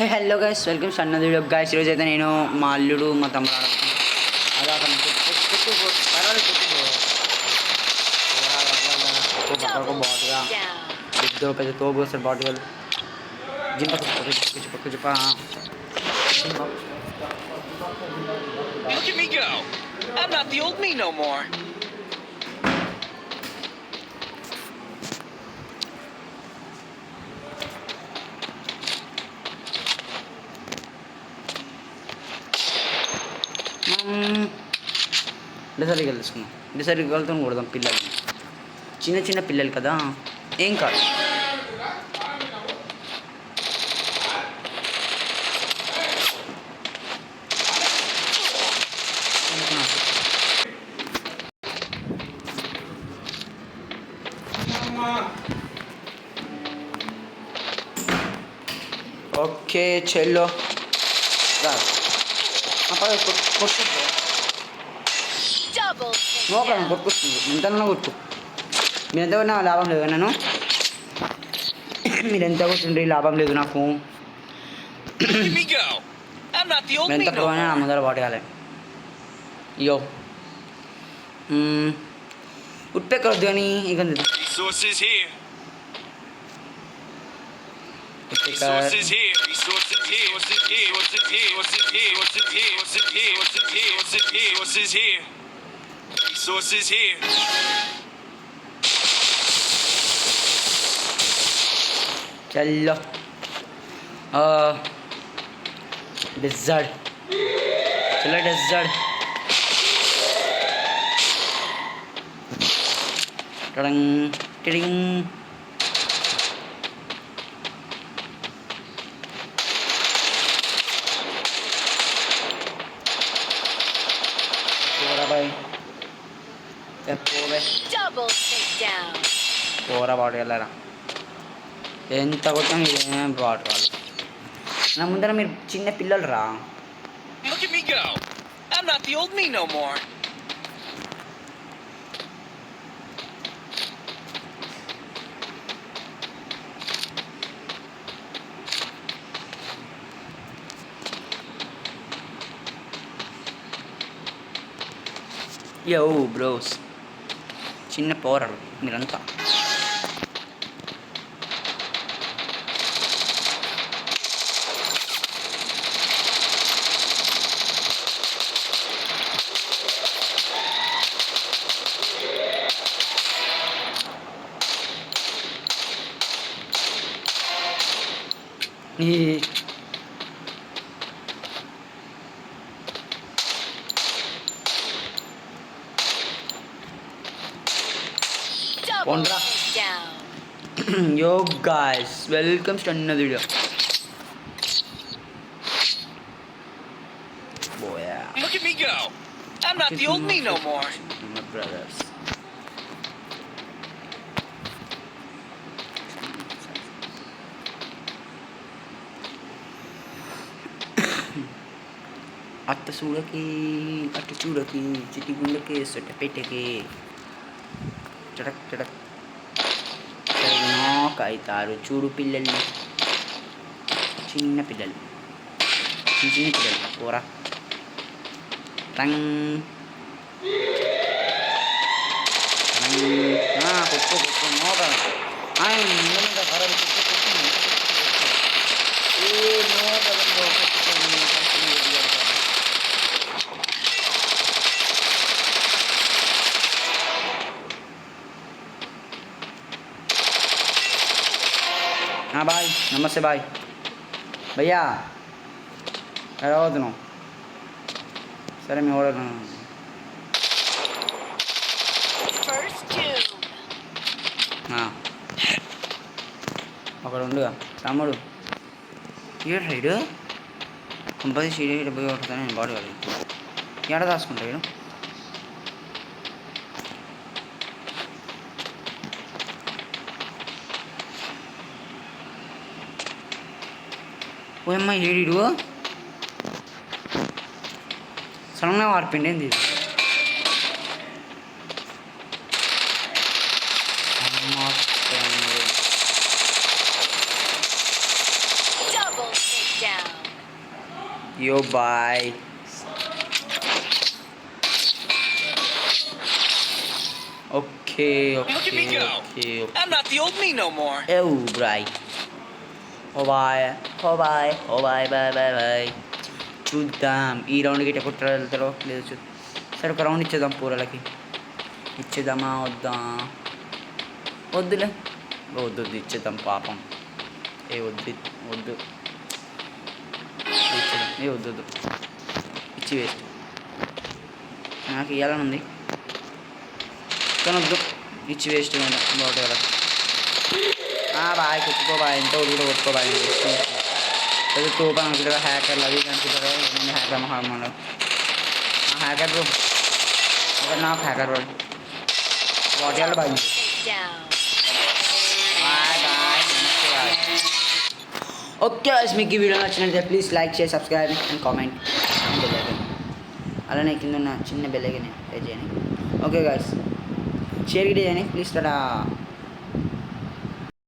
Hello guys, welcome to అన్నది video. Guys ఈరోజు అయితే నేను మా అల్లుడు మా తమ్ముడు ఆడుతున్నాను. అదే అతను పర్వాలేదు బాటుగా ఇద్దరు పెద్ద తోపు వస్తారు బాటుగా జింప చెప్ప చెప్ప Look at me go! I'm not the old me no more. డిసైడ్కి తెలుసుకున్నాం. డిసైడ్కి వెళ్తాం కొడదాం పిల్లలు, చిన్న చిన్న పిల్లలు కదా, ఏం కాదు. ఓకే చెల్లో రా కొట్టు నోకడం కొట్టుకొస్తుంది. ఎంతన్నా కొట్టు. మీరు ఎంత కొట్టినా లాభం లేదు. నన్ను మీరు ఎంత కొట్టుండ్రి లాభం లేదు నాకు. మీరు ఎంత పర్వాయినా నా ముందర పాటగాలి. అయ్యో ఉట్పెక్కవద్దు కానీ ఇక Resources here. चलो डेजर्ट चलो डेजर्ट टड़ंग टिड़िंग भाई పోరా బాటు వెళ్ళారా. ఎంత కొట్టినా మీరు ఏమేమి బాటు వాళ్ళు నా ముందర మీరు చిన్న పిల్లలు రా. Look at me go! I'm not the old me no more. యో బ్రోస్, చిన్న పోరాడు మీరంతా. Yo guys, welcome to another video. Boy, yeah. Look at me go! I'm not the old me no more. My brothers. అట్ట చూడకి అట్ట చూడకి చిటి గుండకి సొట్ట పెట్టకి చడక్ చడక్ నాక్ అవుతారు. చూడు పిల్లలు, చిన్న పిల్లలు, చిన్న చిన్న పిల్లలు పోరా టంగ్ కొట్టు కొట్టు నోక ఖరాబ్ हाँ भाई, नमस्ते भाई. भैया ఎలా అవుతున్నావు? సరే మీ ఓడ అక్కడ ఉండుగా తమ్ముడు. ఏడు రైడు కంపల్సరీ సీడీ పోయి కొట్టుతాను నేను బాడీ వాళ్ళు ఏడ దాచుకుంటా వీడు. ఓయమ్మ ఏడు సడన్గా వారిపిండి ఏంది Double takedown. Yo boy. Okay Look at me go. I'm not the old me no more. ఏవ్ బాయ్. ఓ బాయ్ బాయ్ బాయ్ బాయ్. చూద్దాం ఈ రౌండ్ గిట్ట కుట్ర వెళ్తారో లేదు చూద్దాం. సరే ఒక రౌండ్ ఇచ్చేద్దాం పూరలకి. ఇచ్చేద్దామా వద్దా? వద్దులే. వద్దు ఇచ్చేద్దాం పాపం. వద్దు వద్దు ఇచ్చేద్దాం. వద్దు ఇచ్చి వేస్ట్. నాకు ఇవ్వాలని ఉంది కానీ వద్దు. ఇచ్చి వేస్ట్ బాగుంటుంది కదా. బాయ్ కొట్టుకో బాయ్. ఎంతో కూడా కొట్టుకో బాయ్. అది తోపని అనుకుంటారా హ్యాకర్లు అవి అనుకుంటారా? నేను హ్యాకర్ హార్మోన్ హ్యాకర్ బ్రో. ఒక నాకు హ్యాకర్ బ్రో వాటి బాయ్. ఓకే గాయ్స్, మీకు ఈ వీడియో నచ్చినట్లయితే please like share subscribe and comment and bell icon. అలానే కింద ఉన్న చిన్న బెల్ ఐకాన్ ప్రెస్ చేయండి. ఓకే గాయ్స్, షేర్ గిట్ చేయండి ప్లీజ్. టాటా.